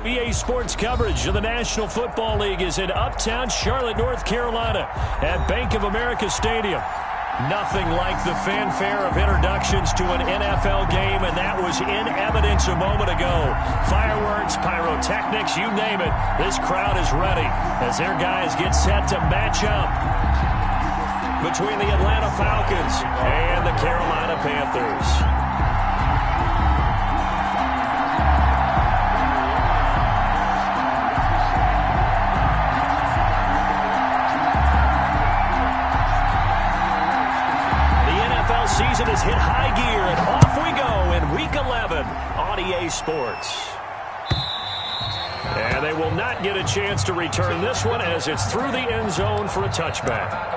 EA Sports coverage of the National Football League is in uptown Charlotte, North Carolina at Bank of America Stadium. Nothing like the fanfare of introductions to an NFL game, and that was in evidence a moment ago. Fireworks, pyrotechnics, you name it. This crowd is ready as their guys get set to match up between the Atlanta Falcons and the Carolina Panthers. Season has hit high gear, and off we go in Week 11 on EA Sports. And they will not get a chance to return this one as it's through the end zone for a touchback.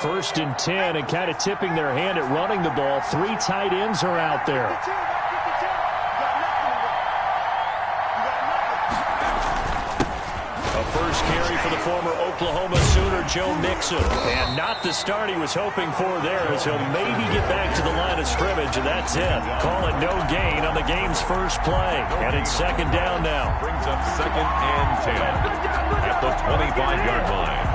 First and 10, and kind of tipping their hand at running the ball. Three tight ends are out there. A first carry for the former Oklahoma Sooner, Joe Mixon. And not the start he was hoping for there, as he'll maybe get back to the line of scrimmage, and that's it. Call it no gain on the game's first play. And it's second down now. Brings up second and 10 at the 25-yard line.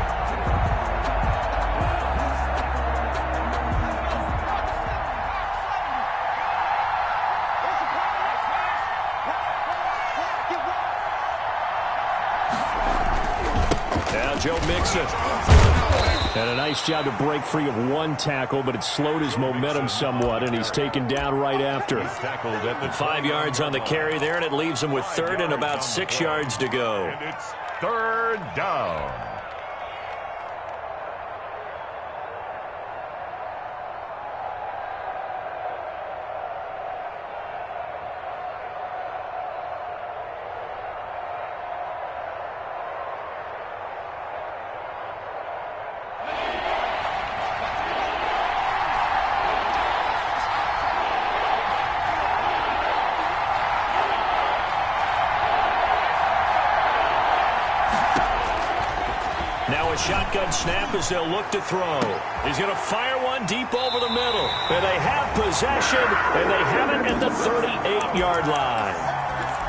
Joe Mixon. And a nice job to break free of one tackle, but it slowed his momentum somewhat, and he's taken down right after. 5 yards on the carry there, and it leaves him with third and about 6 yards to go. And it's third down. Shotgun snap as they'll look to throw. He's going to fire one deep over the middle. And they have possession, and they have it at the 38-yard line.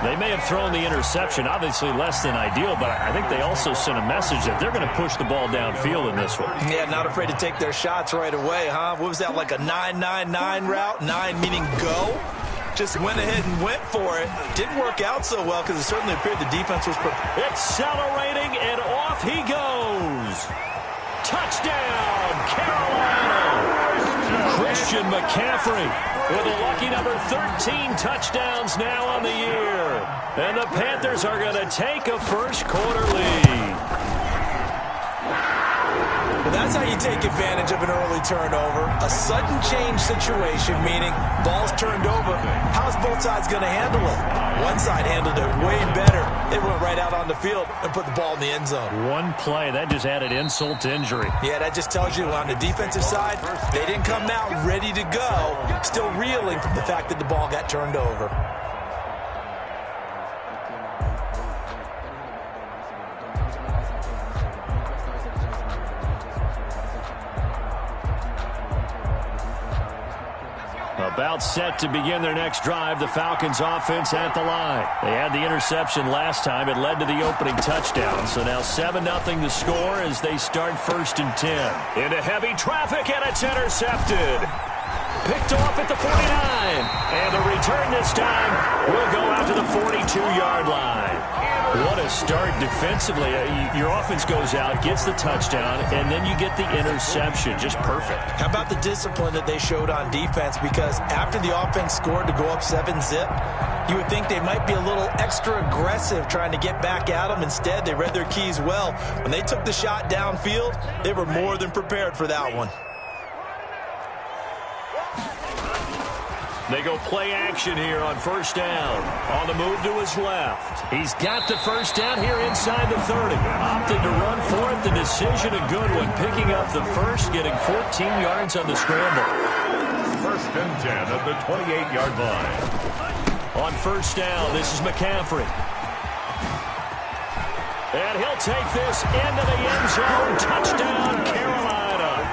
They may have thrown the interception, obviously less than ideal, but I think they also sent a message that they're going to push the ball downfield in this one. Yeah, not afraid to take their shots right away, huh? What was that, like a 9-9-9 route? 9 meaning go? Just went ahead and went for it. Didn't work out so well because it certainly appeared the defense was prepared. Accelerating, and off he goes. Touchdown, Carolina. Christian McCaffrey with a lucky number 13 touchdowns now on the year. And the Panthers are going to take a first quarter lead. Well, that's how you take advantage of an early turnover. A sudden change situation, meaning ball's turned over. How's both sides going to handle it? One side handled it way better. They went right out on the field and put the ball in the end zone. One play, that just added insult to injury. Yeah, that just tells you on the defensive side, they didn't come out ready to go, still reeling from the fact that the ball got turned over. About set to begin their next drive, the Falcons offense at the line. They had the interception last time. It led to the opening touchdown. So now 7-0 the score as they start first and 10. Into heavy traffic, and it's intercepted. Picked off at the 49. And the return this time will go out to the 42-yard line. What a start defensively. Your offense goes out, gets the touchdown, and then you get the interception. Just perfect. How about the discipline that they showed on defense? Because after the offense scored to go up 7-zip, you would think they might be a little extra aggressive trying to get back at them. Instead, they read their keys well. When they took the shot downfield, they were more than prepared for that one. They go play action here on first down. On the move to his left. He's got the first down here inside the 30. Opted to run for it. The decision a good one. Picking up the first, getting 14 yards on the scramble. First and 10 at the 28-yard line. On first down, this is McCaffrey. And he'll take this into the end zone. Touchdown, Carolina.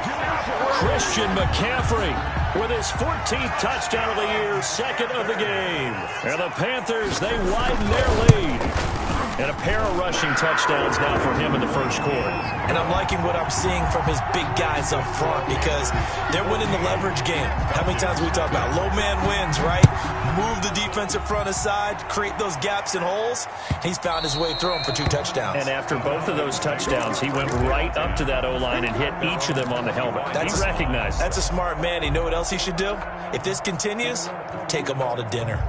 Christian McCaffrey with his 14th touchdown of the year, second of the game. And the Panthers, they widen their lead. And a pair of rushing touchdowns now for him in the first quarter. And I'm liking what I'm seeing from his big guys up front because they're winning the leverage game. How many times we talk about low man wins, right? Move the defensive front aside, create those gaps and holes. He's found his way through them for 2 touchdowns. And after both of those touchdowns, he went right up to that O-line and hit each of them on the helmet. He recognized. That's a smart man. You know what else he should do? If this continues, take them all to dinner.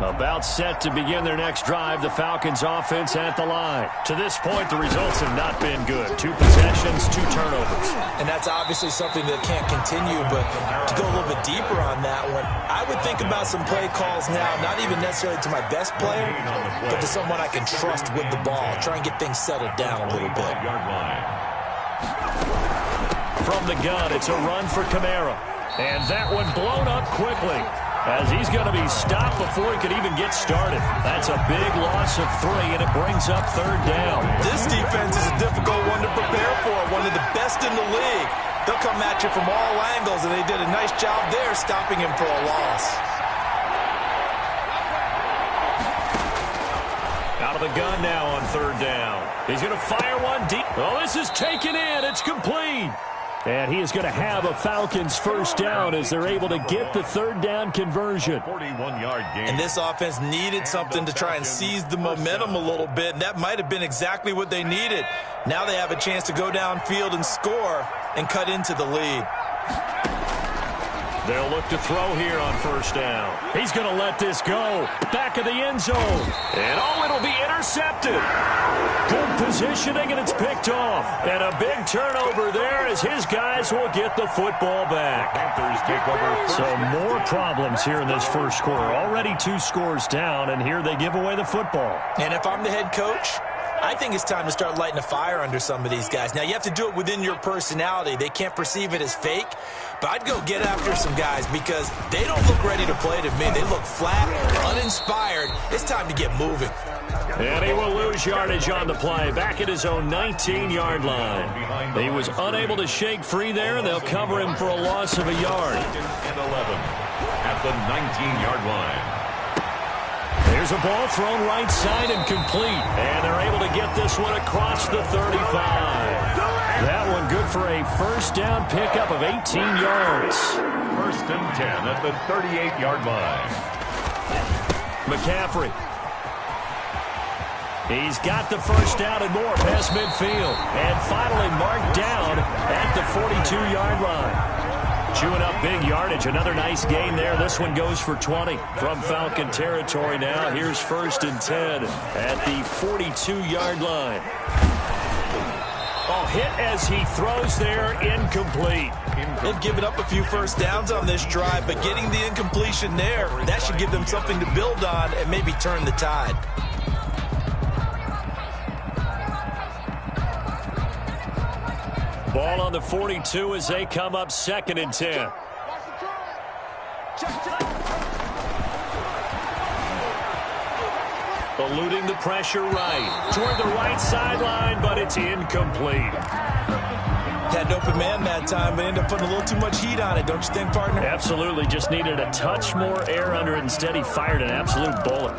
About set to begin their next drive, the Falcons offense at the line. To this point, the results have not been good. 2 possessions, 2 turnovers. And that's obviously something that can't continue, but to go a little bit deeper on that one, I would think about some play calls now, not even necessarily to my best player, but to someone I can trust with the ball. Try and get things settled down a little bit. From the gun, it's a run for Kamara. And that one blown up quickly, as he's going to be stopped before he could even get started. That's a big loss of 3, and it brings up third down. This defense is a difficult one to prepare for, one of the best in the league. They'll come at you from all angles, and they did a nice job there stopping him for a loss. Out of the gun now on third down. He's going to fire one deep. Oh, this is taken in. It's complete. And he is going to have a Falcons first down as they're able to get the third down conversion. 41-yard gain. And this offense needed something to try and seize the momentum a little bit, and that might have been exactly what they needed. Now they have a chance to go downfield and score and cut into the lead. They'll look to throw here on first down. He's going to let this go. Back of the end zone. And oh, it'll be intercepted. Good positioning, and it's picked off. And a big turnover there as his guys will get the football back. Panthers take over. So more problems here in this first quarter. Already 2 scores down, and here they give away the football. And if I'm the head coach, I think it's time to start lighting a fire under some of these guys. Now, you have to do it within your personality. They can't perceive it as fake. But I'd go get after some guys because they don't look ready to play to me. They look flat, uninspired. It's time to get moving. And he will lose yardage on the play. Back at his own 19-yard line. He was unable to shake free there, and they'll cover him for a loss of a yard. And 11 at the 19-yard line. There's a ball thrown right side and complete. And they're able to get this one across the 35. That one good for a first down pickup of 18 yards. First and 10 at the 38-yard line. McCaffrey. He's got the first down and more past midfield. And finally marked down at the 42-yard line. Chewing up big yardage. Another nice gain there. This one goes for 20 from Falcon territory now. Here's first and 10 at the 42-yard line. Oh, hit as he throws there, incomplete. They've given up a few first downs on this drive, but getting the incompletion there, that should give them something to build on and maybe turn the tide. Ball on the 42 as they come up second and 10. Eluding the pressure right. Toward the right sideline, but it's incomplete. Had an open man that time, but ended up putting a little too much heat on it, don't you think, partner? Absolutely. Just needed a touch more air under it. Instead, he fired an absolute bullet.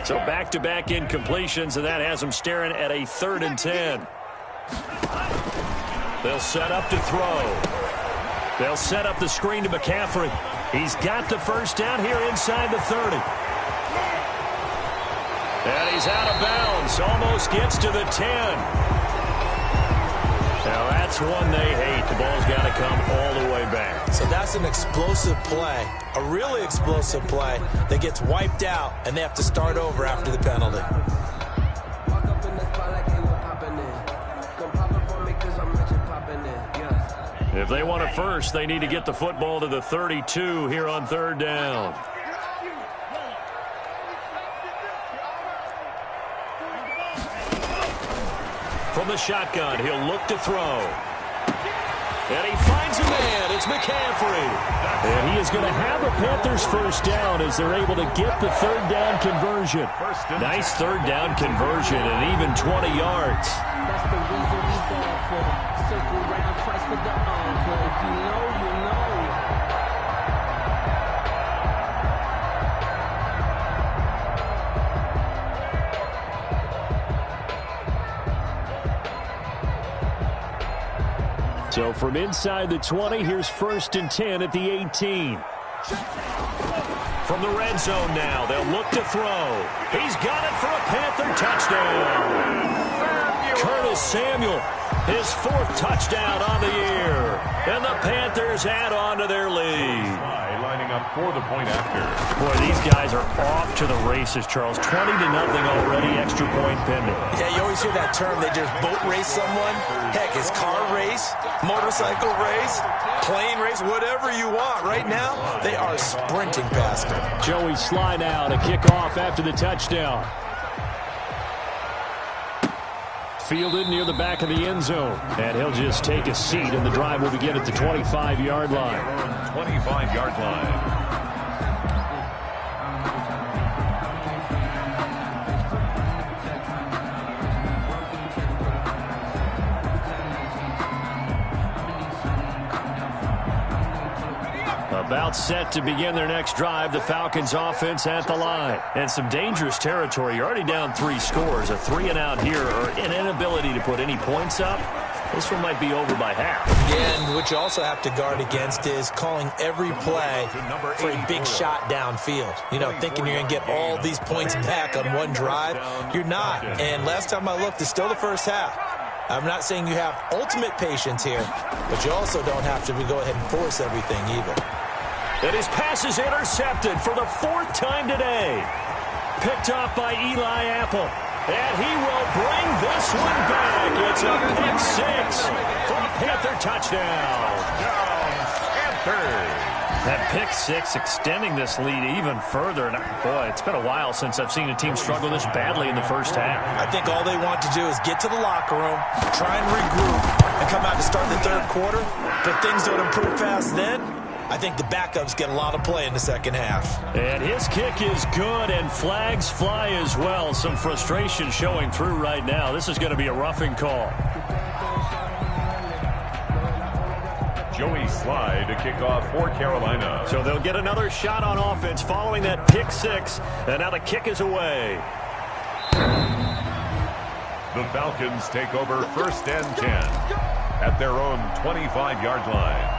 So back-to-back incompletions, and that has him staring at a 3rd and 10. They'll set up to throw. They'll set up the screen to McCaffrey. He's got the first down here inside the 30. And he's out of bounds. Almost gets to the 10. Now that's one they hate. The ball's got to come all the way back. So So that's an explosive play, a really explosive play that gets wiped out, and they have to start over after the penalty. If they want it first, they need to get the football to the 32 here on third down. From the shotgun, he'll look to throw. And he finds a man. It's McCaffrey. And he is going to have a Panthers first down as they're able to get the third down conversion. Nice third down conversion and even 20 yards. That's the reason we fall for circle round twice for the encore. If you know, you know. So from inside the 20, here's 1st and 10 at the 18. From the red zone now, they'll look to throw. He's got it for a Panther touchdown. Curtis Samuel, his 4th touchdown on the year. And the Panthers add on to their lead. Lining up for the point after. Boy, these guys are off to the races, Charles. 20-0 already, extra point pending. Yeah, you always hear that term, they just boat race someone. Heck, it's car race, motorcycle race, plane race, whatever you want. Right now, they are sprinting past him. Joey Sly now to kick off after the touchdown. Fielded near the back of the end zone. And he'll just take a seat, and the drive will begin at the 25-yard line. 25-yard line. About set to begin their next drive, the Falcons offense at the line. And some dangerous territory. You're already down 3 scores. A 3-and-out here, or an inability to put any points up. This one might be over by half. Yeah, and what you also have to guard against is calling every play for a big shot downfield. You know, thinking you're going to get all these points back on one drive. You're not. And last time I looked, it's still the first half. I'm not saying you have ultimate patience here, but you also don't have to go ahead and force everything either. And his pass is intercepted for the 4th time today. Picked off by Eli Apple. And he will bring this one back. It's a pick 6 for a Panther touchdown. That pick 6 extending this lead even further. And boy, it's been a while since I've seen a team struggle this badly in the first half. I think all they want to do is get to the locker room, try and regroup, and come out to start the third quarter. But things don't improve fast then. I think the backups get a lot of play in the second half. And his kick is good, and flags fly as well. Some frustration showing through right now. This is going to be a roughing call. Joey Sly to kick off for Carolina. So they'll get another shot on offense following that pick 6, and now the kick is away. The Falcons take over 1st and 10 at their own 25-yard line.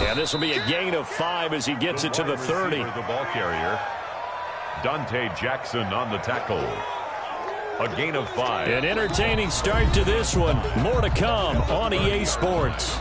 And this will be a gain of 5 as he gets it to the 30. The ball carrier, Dante Jackson on the tackle. A gain of 5. An entertaining start to this one. More to come on EA Sports.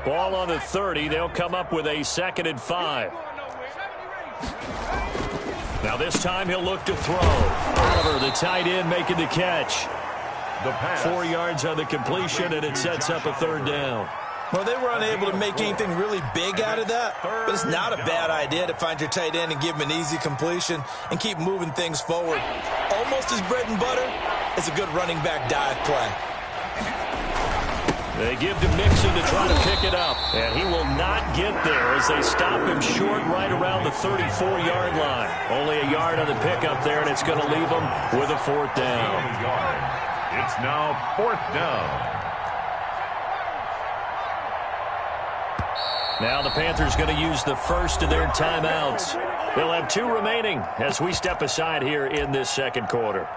Ball on the 30. They'll come up with a 2nd and 5. Now this time he'll look to throw. Oliver, the tight end, making the catch. The pass. 4 yards on the completion, and it sets up a 3rd down. Well, they were unable to make anything really big out of that, but it's not a bad idea to find your tight end and give him an easy completion and keep moving things forward. Almost his bread and butter is a good running back dive play. They give to Mixon to try to pick it up, and he will not get there as they stop him short right around the 34-yard line. Only a yard on the pickup there, and it's going to leave him with a 4th down. It's now 4th down. Now the Panthers going to use the first of their timeouts. They'll have 2 remaining as we step aside here in this second quarter.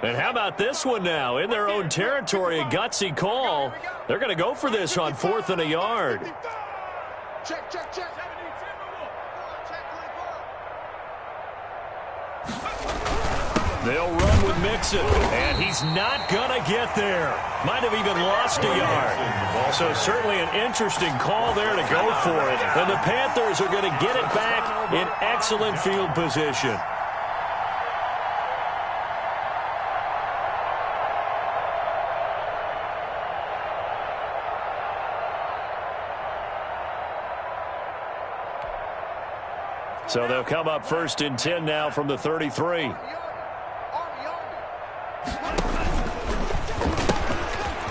And how about this one now? In their own territory, a gutsy call. They're going to go for this on 4th and a yard. Check. They'll run with Mixon, and he's not going to get there. Might have even lost a yard. So certainly an interesting call there to go for it. And the Panthers are going to get it back in excellent field position. So they'll come up 1st and 10 now from the 33.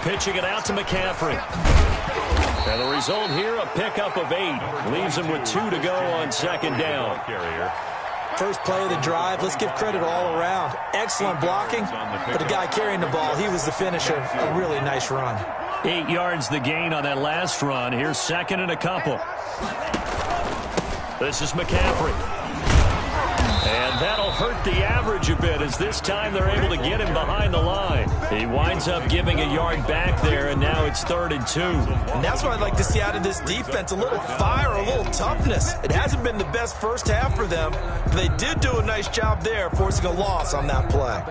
Pitching it out to McCaffrey. And the result here, a pickup of 8. Leaves him with 2 to go on 2nd down. First play of the drive, let's give credit all around. Excellent blocking, but the guy carrying the ball, he was the finisher. A really nice run. 8 yards the gain on that last run. Here's 2nd and a couple. This is McCaffrey. And that'll hurt the average a bit as this time they're able to get him behind the line. He winds up giving a yard back there, and now it's 3rd and 2. And that's what I'd like to see out of this defense, a little fire, a little toughness. It hasn't been the best first half for them, but they did do a nice job there forcing a loss on that play.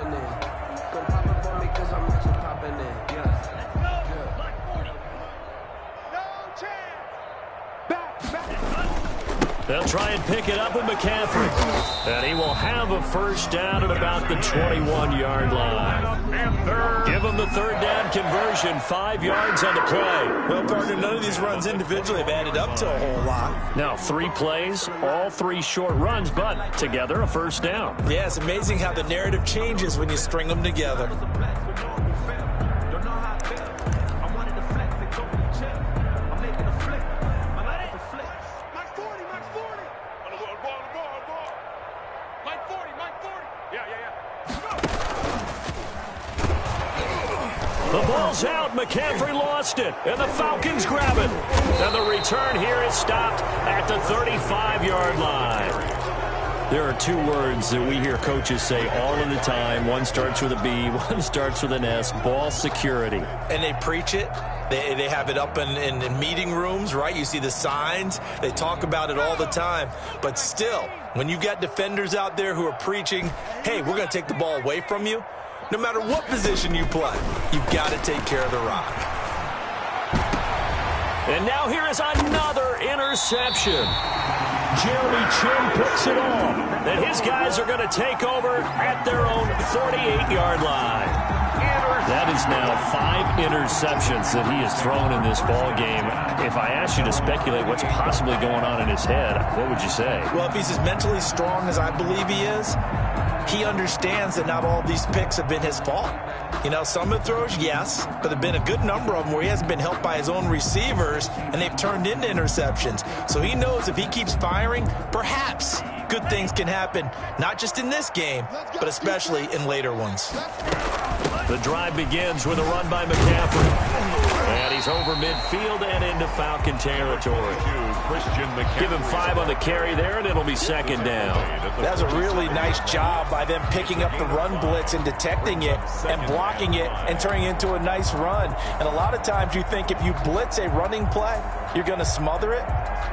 They'll try and pick it up with McCaffrey. And he will have a 1st down at about the 21-yard line. Give him the 3rd down conversion, 5 yards on the play. Well, partner, none of these runs individually have added up to a whole lot. Now 3 plays, all 3 short runs, but together a 1st down. Yeah, it's amazing how the narrative changes when you string them together. The ball's out. McCaffrey lost it, and the Falcons grab it. And the return here is stopped at the 35-yard line. There are 2 words that we hear coaches say all of the time. One starts with a B, one starts with an S, ball security. And they preach it. They have it up in meeting rooms, right? You see the signs. They talk about it all the time. But still, when you've got defenders out there who are preaching, hey, we're going to take the ball away from you, no matter what position you play, you've got to take care of the rock. And now here is another interception. Jeremy Chin picks it off. And his guys are going to take over at their own 48-yard line. That is now 5 interceptions that he has thrown in this ball game. If I asked you to speculate what's possibly going on in his head, what would you say? Well, if he's as mentally strong as I believe he is, he understands that not all these picks have been his fault. You know, some of the throws, yes, but there have been a good number of them where he hasn't been helped by his own receivers, and they've turned into interceptions. So he knows if he keeps firing, perhaps good things can happen, not just in this game, but especially in later ones. The drive begins with a run by McCaffrey. And he's over midfield and into Falcon territory. Give him 5 on the carry there, and it'll be 2nd down. That's a really nice job by them picking up the run blitz and detecting it and blocking it and turning it into a nice run. And a lot of times you think if you blitz a running play, you're going to smother it.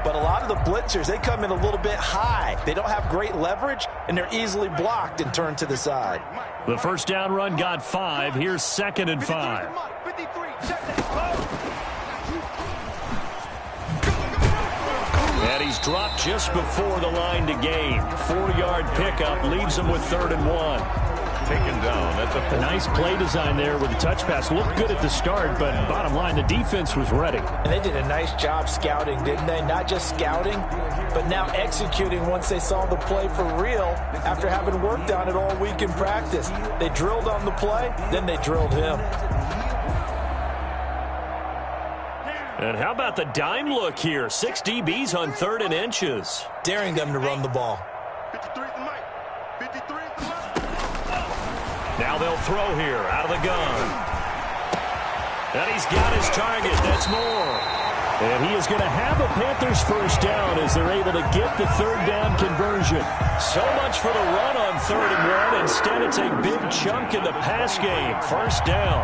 But a lot of the blitzers, they come in a little bit high. They don't have great leverage, and they're easily blocked and turned to the side. The 1st down run got 5. Here's 2nd and 5. And he's dropped just before the line to gain. 4-yard pickup leaves him with 3rd and 1. Taken down at the... A nice play design there with the touch pass. Looked good at the start, but bottom line, the defense was ready. And they did a nice job scouting, didn't they? Not just scouting, but now executing once they saw the play for real after having worked on it all week in practice. They drilled on the play, then they drilled him. And how about the dime look here? 6 DBs on 3rd and inches. Daring them to run the ball. 53 is the mic. 53 is the mic. Now they'll throw here out of the gun. And he's got his target. That's Moore. And he is going to have a Panthers first down as they're able to get the 3rd down conversion. So much for the run on 3rd and 1. Instead, it's a big chunk in the pass game. First down.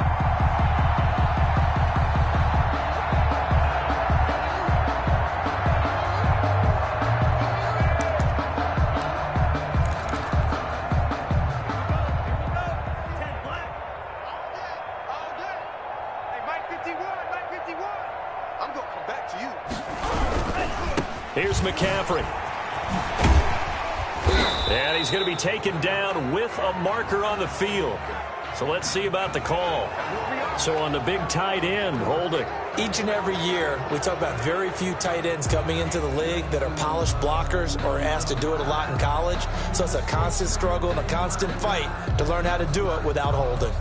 Here's McCaffrey. And he's going to be taken down with a marker on the field. So let's see about the call. So on the big tight end, holding. Each and every year, we talk about very few tight ends coming into the league that are polished blockers or asked to do it a lot in college. So it's a constant struggle and a constant fight to learn how to do it without holding.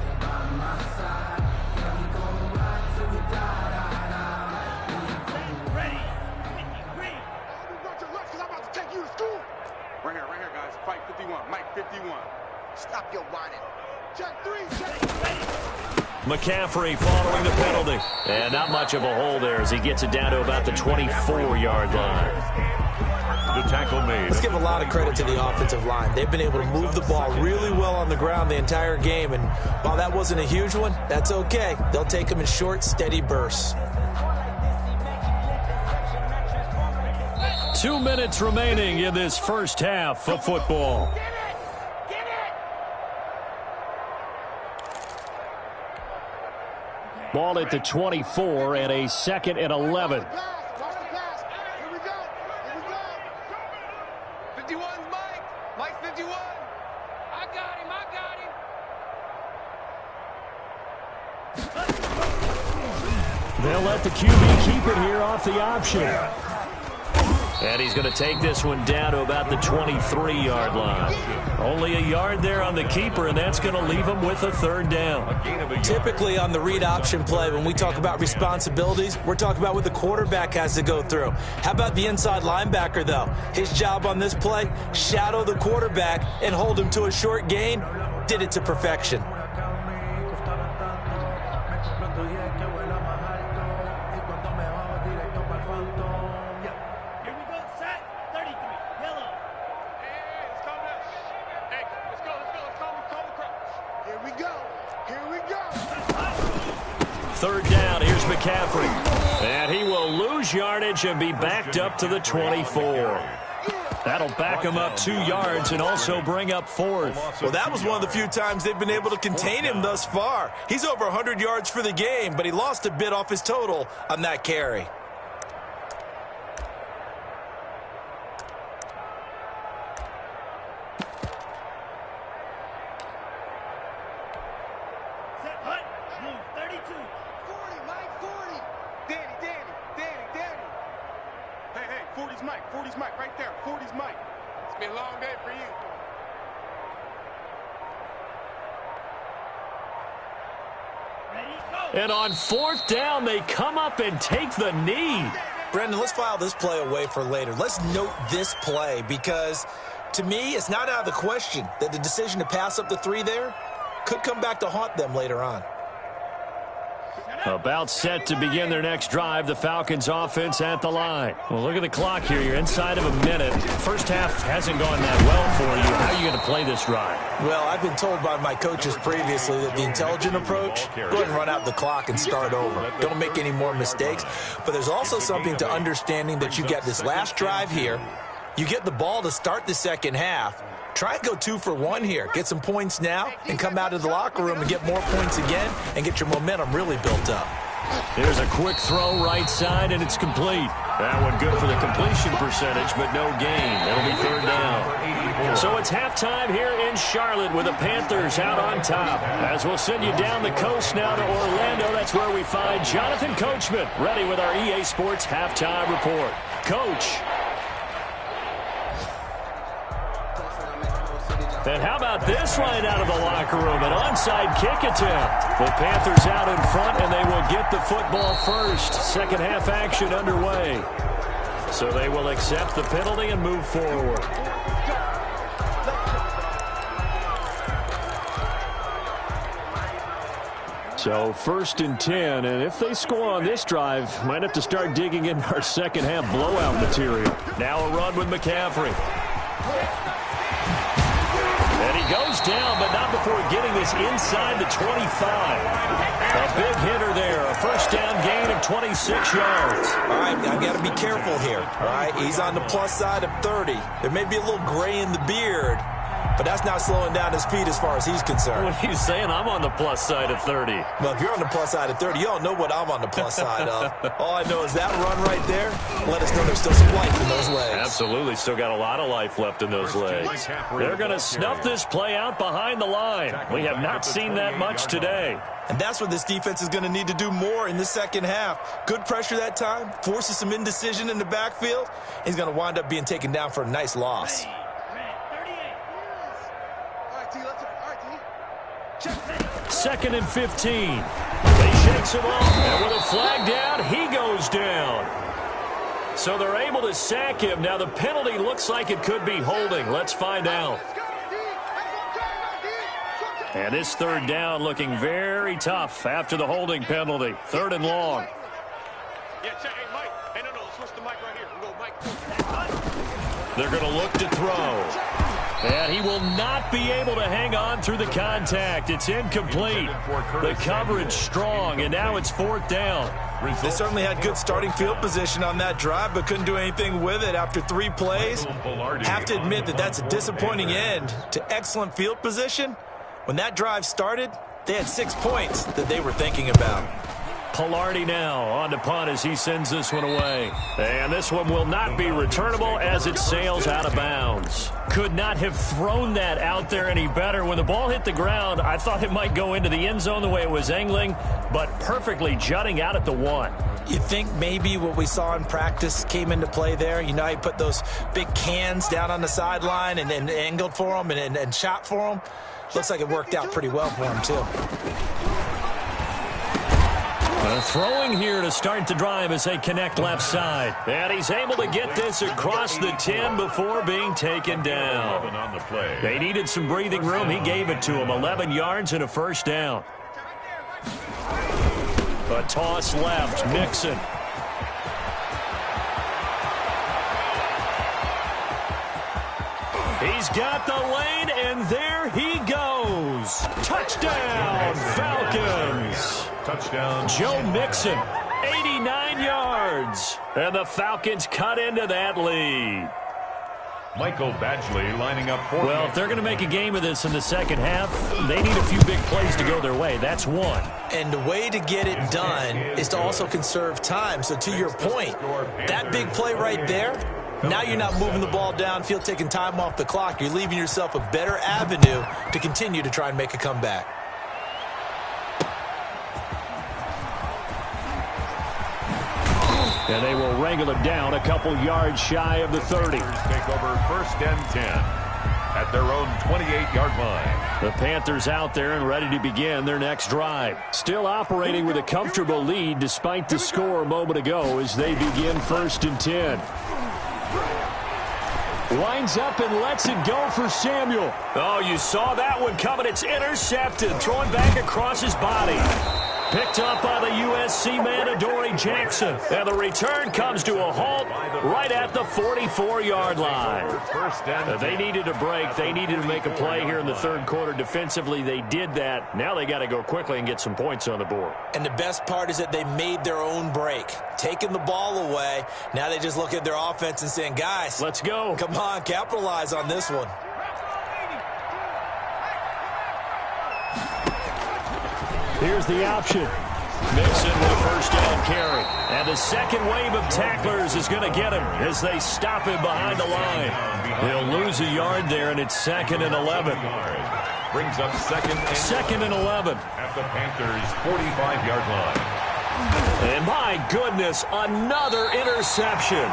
McCaffrey following the penalty. And not much of a hole there as he gets it down to about the 24-yard line. The tackle made. Let's give a lot of credit to the offensive line. They've been able to move the ball really well on the ground the entire game. And while that wasn't a huge one, that's okay. They'll take them in short, steady bursts. 2 minutes remaining in this first half of football. Ball at the 24 and a 2nd and 11. 51's Mike. Mike's 51. I got him. They'll let the QB keep it here off the option. And he's going to take this one down to about the 23-yard line. Only a yard there on the keeper, and that's going to leave him with a 3rd down. Typically on the read option play, when we talk about responsibilities, we're talking about what the quarterback has to go through. How about the inside linebacker, though? His job on this play, shadow the quarterback and hold him to a short gain. Did it to perfection. Third down, here's McCaffrey. And he will lose yardage and be backed up to the 24. That'll back him up 2 yards and also bring up 4th. Well, that was one of the few times they've been able to contain him thus far. He's over 100 yards for the game, but he lost a bit off his total on that carry. And on 4th down, they come up and take the knee. Brendan, let's file this play away for later. Let's note this play because, to me, it's not out of the question that the decision to pass up the 3 there could come back to haunt them later on. About set to begin their next drive, the Falcons offense at the line. Well, look at the clock here. You're inside of a minute. First half hasn't gone that well for you. How are you going to play this drive? Well, I've been told by my coaches previously that the intelligent approach, go ahead and run out the clock and start over. Don't make any more mistakes. But there's also something to understanding that you get this last drive here. You get the ball to start the second half. Try and go 2 for 1 here. Get some points now and come out of the locker room and get more points again and get your momentum really built up. Here's a quick throw right side, and it's complete. That one good for the completion percentage, but no gain. It'll be third down. So it's halftime here in Charlotte with the Panthers out on top. As we'll send you down the coast now to Orlando, that's where we find Jonathan Coachman ready with our EA Sports halftime report. Coach. And how about this right out of the locker room? An onside kick attempt. The Panthers out in front, and they will get the football first. Second half action underway. So they will accept the penalty and move forward. So 1st and 10, and if they score on this drive, might have to start digging in our second half blowout material. Now a run with McCaffrey. And he goes down, but not before getting this inside the 25. A big hitter there. A first down gain of 26 yards. All right, I've got to be careful here. All right, he's on the plus side of 30. There may be a little gray in the beard, but that's not slowing down his speed as far as he's concerned. What are you saying? I'm on the plus side of 30. Well, if you're on the plus side of 30, you don't know what I'm on the plus side of. All I know is that run right there let us know there's still some life in those legs. Absolutely. Still got a lot of life left in those legs. They're going to snuff this play out behind the line. We have not seen that much today. And that's what this defense is going to need to do more in the second half. Good pressure that time, forces some indecision in the backfield. He's going to wind up being taken down for a nice loss. Second and 15. They shakes him off, and with a flag down, he goes down. So they're able to sack him. Now the penalty looks like it could be holding. Let's find out. And this third down looking very tough after the holding penalty. 3rd and long. Yeah, check. Hey, Mike. Hey, no, switch the mic right here. We'll go, Mike. They're going to look to throw. And he will not be able to hang on through the contact. It's incomplete. The coverage strong, and now it's 4th down. They certainly had good starting field position on that drive, but couldn't do anything with it after 3 plays. Have to admit that that's a disappointing end to excellent field position. When that drive started, they had 6 points that they were thinking about. Pilardi now on to punt as he sends this one away. And this one will not be returnable as it sails out of bounds. Could not have thrown that out there any better. When the ball hit the ground, I thought it might go into the end zone the way it was angling, but perfectly jutting out at the 1. You think maybe what we saw in practice came into play there? You know, he put those big cans down on the sideline and angled for them and shot for them. Looks like it worked out pretty well for him, too. Throwing here to start the drive as they connect left side. And he's able to get this across the 10 before being taken down. They needed some breathing room. He gave it to him. 11 yards and a first down. A toss left. Mixon. He's got the lane, and there he goes. Touchdown, Falcons. Touchdown. Joe Mixon, 89 yards. And the Falcons cut into that lead. Michael Badgley lining up for. Well, if they're going to make a game of this in the second half, they need a few big plays to go their way. That's one. And the way to get it done is to also conserve time. So to your point, that big play right there, now you're not moving the ball downfield, taking time off the clock. You're leaving yourself a better avenue to continue to try and make a comeback. And they will wrangle it down a couple yards shy of the 30. Take over 1st and 10 at their own 28-yard line. The Panthers out there and ready to begin their next drive. Still operating with a comfortable lead despite the score a moment ago as they begin 1st and 10. Winds up and lets it go for Samuel. Oh, you saw that one coming. It's intercepted. Throwing back across his body. Picked up by the USC man, Adoree Jackson. And the return comes to a halt right at the 44-yard line. They needed a break. They needed to make a play here in the 3rd quarter. Defensively, they did that. Now they got to go quickly and get some points on the board. And the best part is that they made their own break. Taking the ball away. Now they just look at their offense and saying, guys, let's go. Come on, capitalize on this one. Here's the option. Mixon with a first carry. And the second wave of tacklers is going to get him as they stop him behind the line. He'll lose a yard there, and it's 2nd and 11. Brings up second and 11. at the Panthers' 45-yard line. And my goodness, another interception.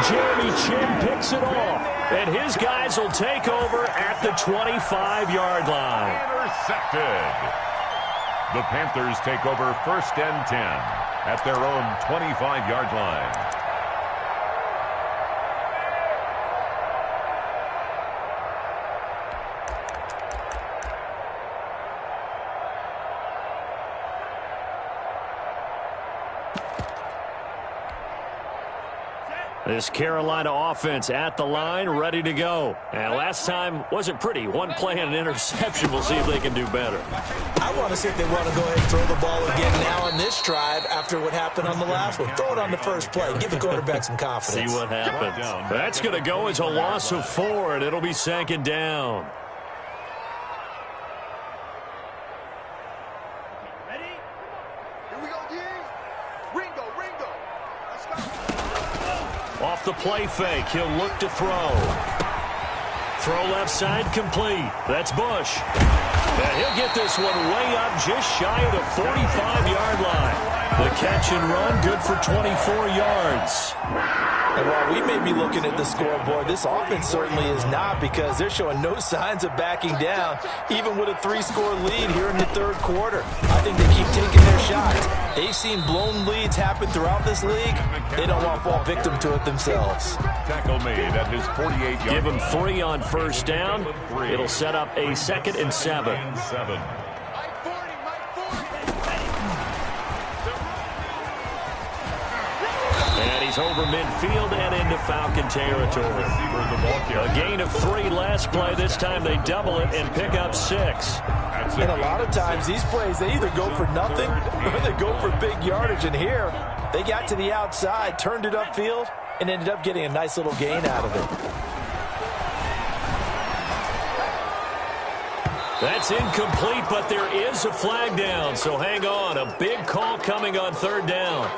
Jeremy Chin picks it off, and his guys will take over at the 25-yard line. Intercepted. The Panthers take over 1st and 10 at their own 25-yard line. This Carolina offense at the line, ready to go. And last time wasn't pretty. One play and an interception. We'll see if they can do better. I want to see if they want to go ahead and throw the ball again now on this drive after what happened on the last one. Throw it on the first play. Give the quarterback some confidence. See what happens. That's going to go as a loss of 4, and it'll be 2nd down. Off the play fake, he'll look to throw. Throw left side complete. That's Bush. And he'll get this one way up just shy of the 45-yard line. The catch and run, good for 24 yards. And while we may be looking at the scoreboard, this offense certainly is not, because they're showing no signs of backing down, even with a 3-score lead here in the 3rd quarter. I think they keep taking their shots. They've seen blown leads happen throughout this league. They don't want to fall victim to it themselves. Tackle made at his 48-yard line. Give him 3 on 1st down. It'll set up a 2nd and 7. And he's over midfield and into Falcon territory. A gain of 3 last play. This time they double it and pick up 6. And a lot of times these plays, they either go for nothing or they go for big yardage. And here, they got to the outside, turned it upfield, and ended up getting a nice little gain out of it. That's incomplete, but there is a flag down. So hang on. A big call coming on 3rd down.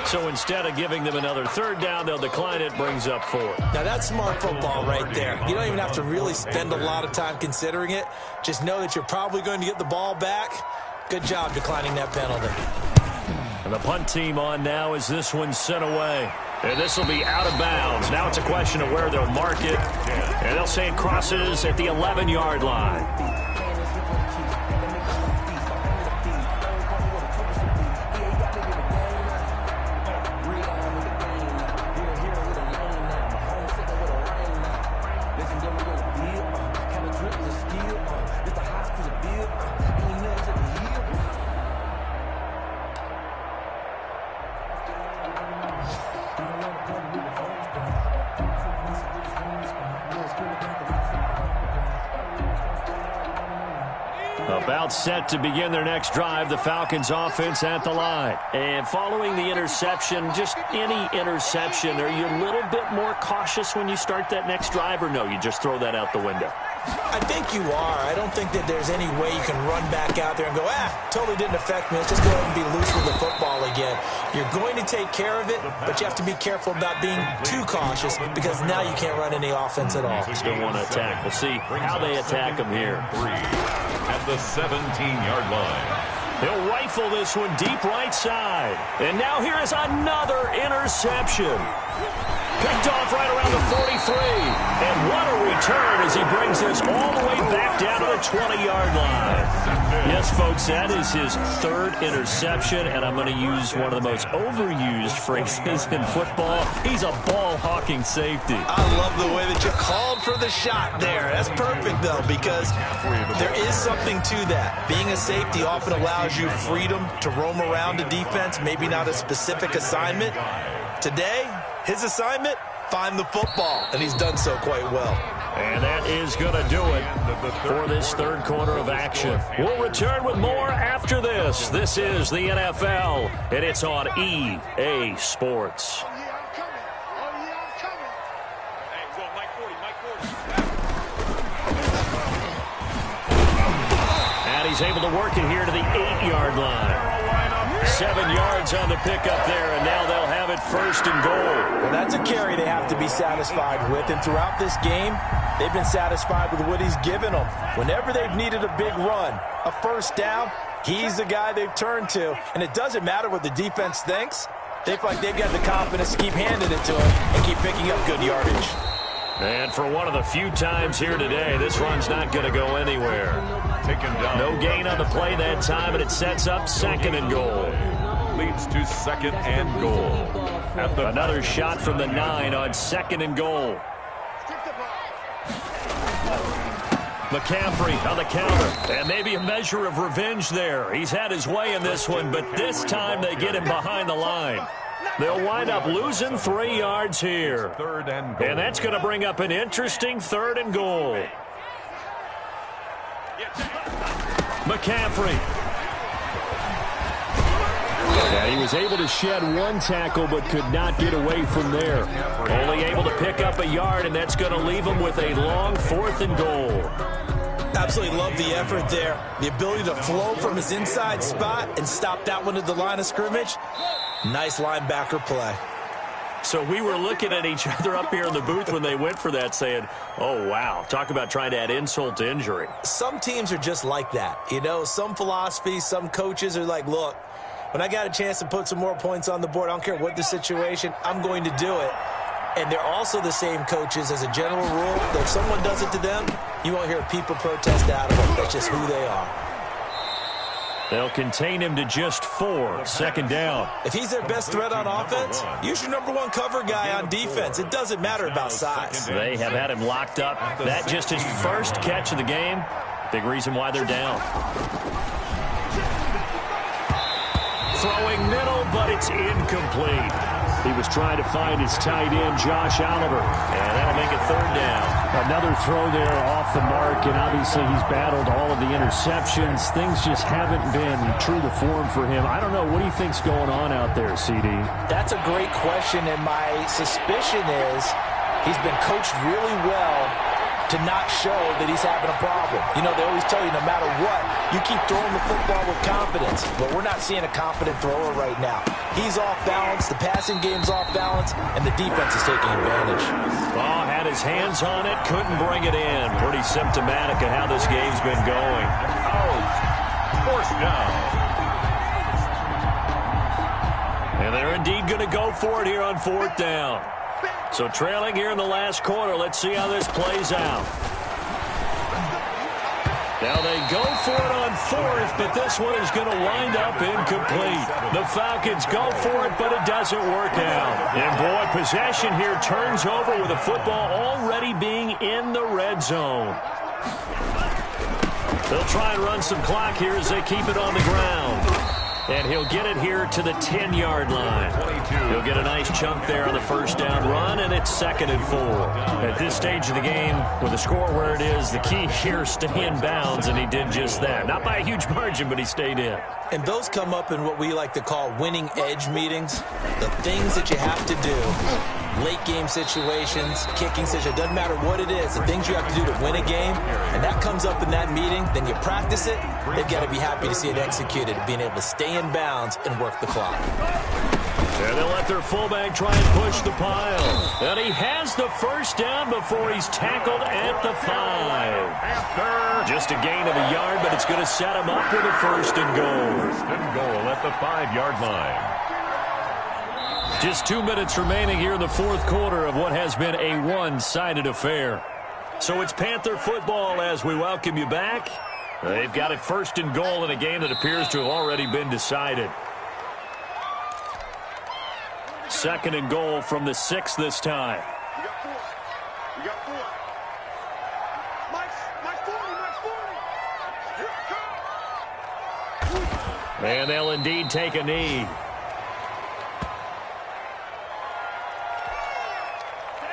So instead of giving them another 3rd down, they'll decline it, brings up 4. Now that's smart football right there. You don't even have to really spend a lot of time considering it. Just know that you're probably going to get the ball back. Good job declining that penalty. And the punt team on now as this one's sent away. And this will be out of bounds. Now it's a question of where they'll mark it. And they'll say it crosses at the 11-yard line. About set to begin their next drive, the Falcons offense at the line. And following the interception, just any interception, are you a little bit more cautious when you start that next drive, or no, you just throw that out the window? I think you are. I don't think that there's any way you can run back out there and go, totally didn't affect me. Let's just go ahead and be loose with the football again. You're going to take care of it, but you have to be careful about being too cautious, because now you can't run any offense at all. Still want to attack. We'll see how they attack them here. At the 17-yard line. He'll rifle this one deep right side. And now here is another interception. Picked off right around the 43. And what a return as he brings this all the way back down to the 20-yard line. Yes, folks, that is his 3rd interception, and I'm going to use one of the most overused phrases in football. He's a ball-hawking safety. I love the way that you called for the shot there. That's perfect, though, because there is something to that. Being a safety often allows you freedom to roam around a defense, maybe not a specific assignment. Today, his assignment, find the football, and he's done so quite well. And that is going to do it for this 3rd quarter of action. We'll return with more after this. This is the NFL, and it's on EA Sports. he's able to work it here to the 8-yard line. 7 yards on the pickup there, and now they'll have it first and goal. Well, that's a carry they have to be satisfied with, and throughout this game, they've been satisfied with what he's given them. Whenever they've needed a big run, a first down, he's the guy they've turned to. And it doesn't matter what the defense thinks. They feel like they've got the confidence to keep handing it to him and keep picking up good yardage. And for one of the few times here today, this run's not going to go anywhere. Taken down. No gain on the play that time, and it sets up second and goal. Leads to second and goal. Another shot from the 9 on second and goal. McCaffrey on the counter, and maybe a measure of revenge there. He's had his way in this one, but this time they get him behind the line. They'll wind up losing 3 yards here. Third and goal. And that's going to bring up an interesting third and goal. McCaffrey. Yeah, he was able to shed one tackle but could not get away from there. Only able to pick up a yard, and that's going to leave him with a long fourth and goal. Absolutely love the effort there. The ability to flow from his inside spot and stop that one at the line of scrimmage. Nice linebacker play. So we were looking at each other up here in the booth when they went for that saying, oh, wow, talk about trying to add insult to injury. Some teams are just like that. You know, some philosophies, some coaches are like, look, when I got a chance to put some more points on the board, I don't care what the situation, I'm going to do it. And they're also the same coaches as a general rule that if someone does it to them, you won't hear people protest out of them. That's just who they are. They'll contain him to just 4, second down. If he's their best threat on offense, use your #1 cover guy on defense. It doesn't matter about size. They have had him locked up. That just his first catch of the game. Big reason why they're down. Throwing middle, but it's incomplete. He was trying to find his tight end, Josh Oliver, and that'll make it third down. Another throw there off the mark, and obviously he's battled all of the interceptions. Things just haven't been true to form for him. I don't know. What do you think's going on out there, CD? That's a great question, and my suspicion is he's been coached really well to not show that he's having a problem. You know, they always tell you no matter what, you keep throwing the football with confidence. But we're not seeing a confident thrower right now. He's off balance, the passing game's off balance, and the defense is taking advantage. Ball had his hands on it, couldn't bring it in. Pretty symptomatic of how this game's been going. Fourth down. And they're indeed going to go for it here on fourth down. So trailing here in the last quarter. Let's see how this plays out. Now they go for it on fourth, but this one is going to wind up incomplete. The Falcons go for it, but it doesn't work out. And boy, possession here turns over with the football already being in the red zone. They'll try and run some clock here as they keep it on the ground. And he'll get it here to the 10-yard line. He'll get a nice chunk there on the first down run, and it's second and 4. At this stage of the game, with the score where it is, the key here is stay in bounds, and he did just that. Not by a huge margin, but he stayed in. And those come up in what we like to call winning edge meetings. The things that you have to do, late game situations, kicking situations, doesn't matter what it is, the things you have to do to win a game, and that comes up in that meeting, then you practice it, they've got to be happy to see it executed, being able to stay in bounds and work the clock. And they'll let their fullback try and push the pile. And he has the first down before he's tackled at the 5. Just a gain of a yard, but it's going to set him up with a first and goal. First and goal at the 5-yard line. Just 2 minutes remaining here in the fourth quarter of what has been a one-sided affair. So it's Panther football as we welcome you back. They've got it first and goal in a game that appears to have already been decided. Second and goal from the 6 this time. You got 4. You got 4. My 40. Here it comes. And they'll indeed take a knee.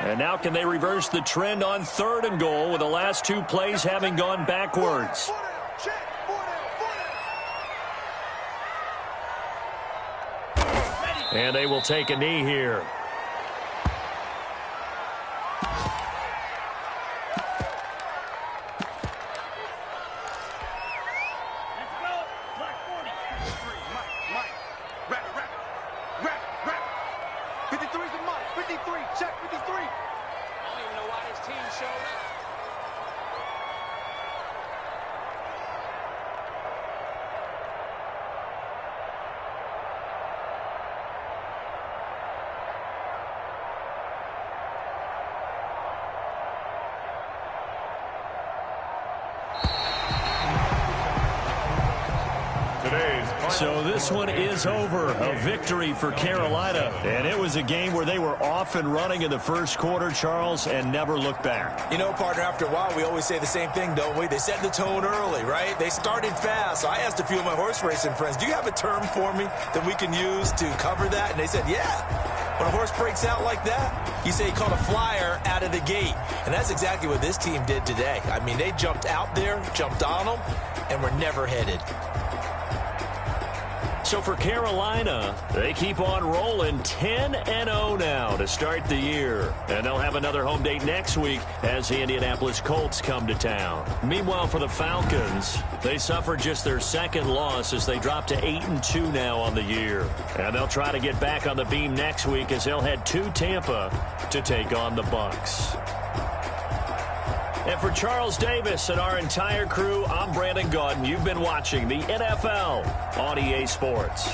And now can they reverse the trend on third and goal with the last 2 plays having gone backwards? And they will take a knee here. Today's So this one is over. A victory for Carolina. And it was a game where they were off and running in the first quarter, Charles, and never looked back. You know, partner, after a while, we always say the same thing, don't we? They set the tone early, right? They started fast. So I asked a few of my horse racing friends, do you have a term for me that we can use to cover that? And they said, yeah. When a horse breaks out like that, you say he caught a flyer out of the gate. And that's exactly what this team did today. I mean, they jumped out there, jumped on them, and were never headed. So for Carolina, they keep on rolling 10-0 now to start the year. And they'll have another home date next week as the Indianapolis Colts come to town. Meanwhile, for the Falcons, they suffered just their second loss as they drop to 8-2 now on the year. And they'll try to get back on the beam next week as they'll head to Tampa to take on the Bucs. And for Charles Davis and our entire crew, I'm Brandon Gaudin. You've been watching the NFL on EA Sports.